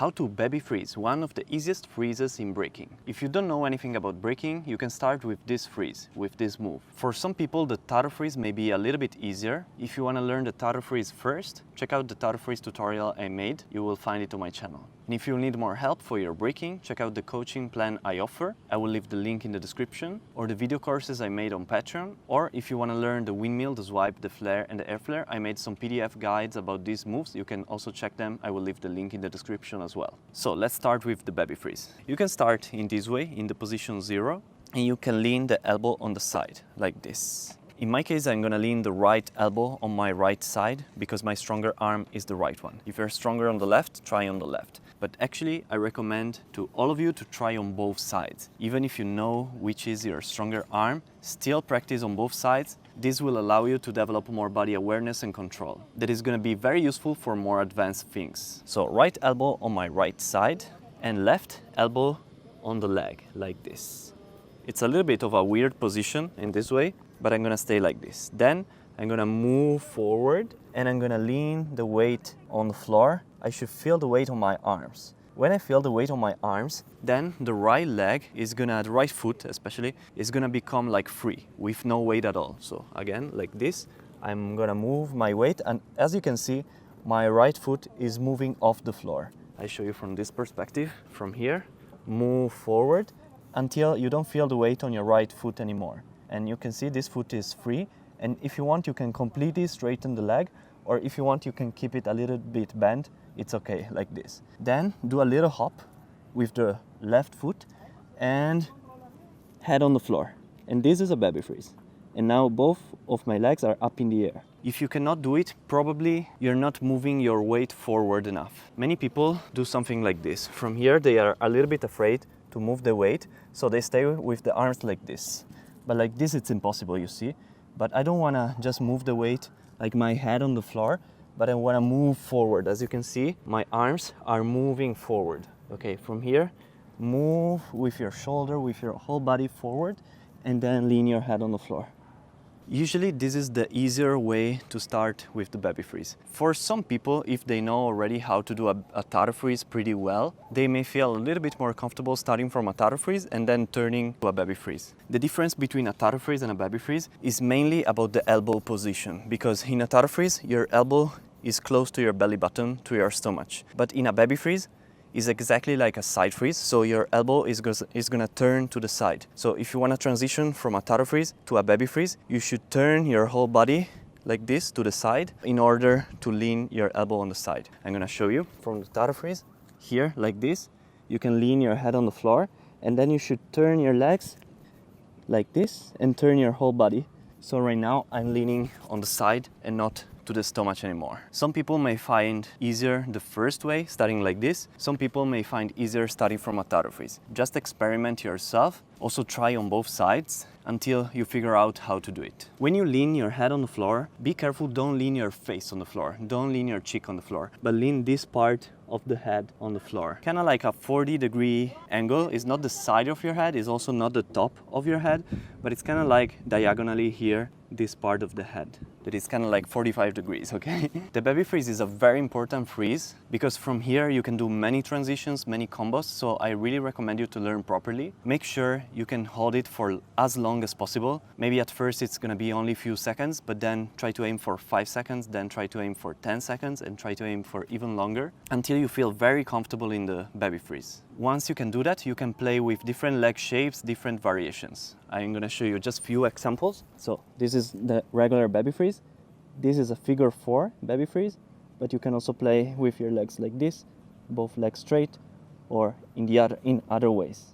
How to baby freeze, one of the easiest freezes in breaking. If you don't know anything about breaking, you can start with this freeze, with this move. For some people, the Taro freeze may be a little bit easier. If you want to learn the Taro freeze first, check out the Taro freeze tutorial I made. You will find it on my channel. And if you need more help for your breaking, check out the coaching plan I offer. I will leave the link in the description, or the video courses I made on Patreon. Or if you want to learn the windmill, the swipe, the flare and the air flare, I made some PDF guides about these moves. You can also check them. I will leave the link in the description as well. So let's start with the baby freeze. You can start in this way, in the position 0, and you can lean the elbow on the side, like this. In my case, I'm gonna lean the right elbow on my right side because my stronger arm is the right one. If you're stronger on the left, try on the left. But actually, I recommend to all of you to try on both sides. Even if you know which is your stronger arm, still practice on both sides. This will allow you to develop more body awareness and control. That is gonna be very useful for more advanced things. So right elbow on my right side and left elbow on the leg, like this. It's a little bit of a weird position in this way, but I'm gonna stay like this. Then I'm gonna move forward and I'm gonna lean the weight on the floor. I should feel the weight on my arms. When I feel the weight on my arms, then the right leg is gonna, the right foot especially, is gonna become like free with no weight at all. So again, like this, I'm gonna move my weight, and as you can see, my right foot is moving off the floor. I show you from this perspective, from here, move forward until you don't feel the weight on your right foot anymore. And you can see this foot is free, and if you want, you can completely straighten the leg, or if you want, you can keep it a little bit bent. It's okay, like this. Then do a little hop with the left foot and head on the floor. And this is a baby freeze. And now both of my legs are up in the air. If you cannot do it, probably you're not moving your weight forward enough. Many people do something like this. From here, they are a little bit afraid to move the weight, so they stay with the arms like this. But like this, it's impossible, you see. But I don't wanna just move the weight like my head on the floor, but I wanna move forward. As you can see, my arms are moving forward. Okay, from here, move with your shoulder, with your whole body forward, and then lean your head on the floor. Usually this is the easier way to start with the baby freeze. For some people, if they know already how to do a Taro freeze pretty well, they may feel a little bit more comfortable starting from a Taro freeze and then turning to a baby freeze. The difference between a Taro freeze and a baby freeze is mainly about the elbow position, because in a Taro freeze, your elbow is close to your belly button, to your stomach. But in a baby freeze, is exactly like a side freeze, so your elbow is gonna turn to the side. So if you wanna transition from a Taro freeze to a baby freeze, you should turn your whole body like this to the side in order to lean your elbow on the side. I'm gonna show you from the Taro freeze. Here, like this, you can lean your head on the floor, and then you should turn your legs like this and turn your whole body. So right now I'm leaning on the side and not to the stomach anymore. Some people may find easier the first way, starting like this. Some people may find easier starting from a Taro freeze. Just experiment yourself. Also try on both sides until you figure out how to do it. When you lean your head on the floor, be careful, don't lean your face on the floor. Don't lean your cheek on the floor, but lean this part of the head on the floor. Kind of like a 40-degree angle. It's not the side of your head, it's also not the top of your head, but it's kind of like diagonally here, this part of the head. That is kind of like 45 degrees, okay? The baby freeze is a very important freeze because from here you can do many transitions, many combos, so I really recommend you to learn properly. Make sure you can hold it for as long as possible. Maybe at first it's gonna be only a few seconds, but then try to aim for 5 seconds, then try to aim for 10 seconds, and try to aim for even longer until you feel very comfortable in the baby freeze. Once you can do that, you can play with different leg shapes, different variations. I'm gonna show you just a few examples. So this is the regular baby freeze. This is a figure 4 baby freeze, but you can also play with your legs like this, both legs straight, or in other ways.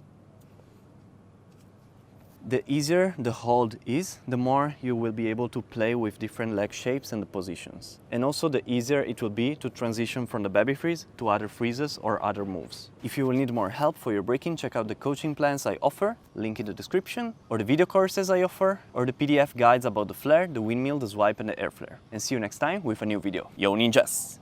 The easier the hold is, the more you will be able to play with different leg shapes and the positions. And also the easier it will be to transition from the baby freeze to other freezes or other moves. If you will need more help for your breaking, check out the coaching plans I offer, link in the description, or the video courses I offer, or the PDF guides about the flare, the windmill, the swipe and the air flare. And see you next time with a new video. Yo ninjas!